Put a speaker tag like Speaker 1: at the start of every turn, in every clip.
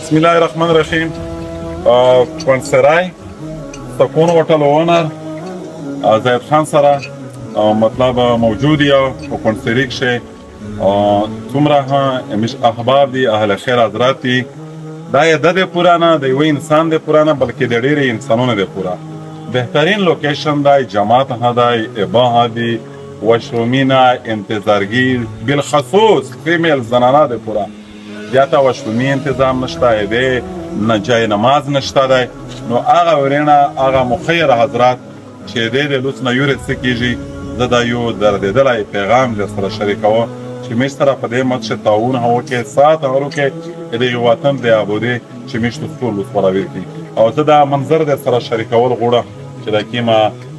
Speaker 1: بسم الله الرحمن الرحیم. کونسرای سکون هوټل اونر زید خان سره مطلب موجود یو په کونسري کښې څومره امیش احباب دي اهل خیر حضرات دي. دا یې د دې پوره نه د یوه انسان د پوره نه بلکې د ډېرې انسانونو د پوره بهترین لوکیشن دی. جماعت ها دی، ابا دی، وشرومینه، انتظارگی، بالخصوص فیمیل زنانه د پوره زیاته وشرومي انتظام نشته دی، نه جای نماز نشته دی. نو هغه ورېنه هغه مخیر حضرات چې دی د لوڅ نه یورې څه کېږي، زه دا یو دردېدلی پیغام در سره شریکوم چې موږ سره په دې مت چې تعاون هم وکړي، ساعت هم وکړي د یو وطن د ابادۍ چې موږ ته ټول وسپارول کړي. او زه دا منظر در سره شریکول غواړم چې د کومه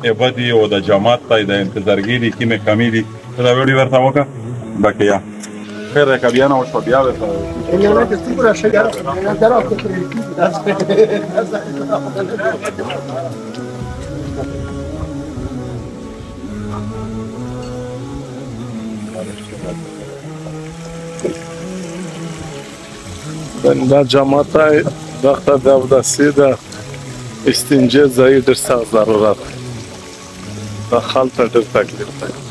Speaker 1: عبا دي او د جماعت دی د انتظارګي دي کومې کمې دي. زه دا ویډیو ورته وکړه بقیه خیر دی که بیا نه وشوه بیا
Speaker 2: دا جماعت دغه د اوداسي د استنجا ځای ډېر سخت ضرورت ده. دا خلک ته ډېر تکلیف دی.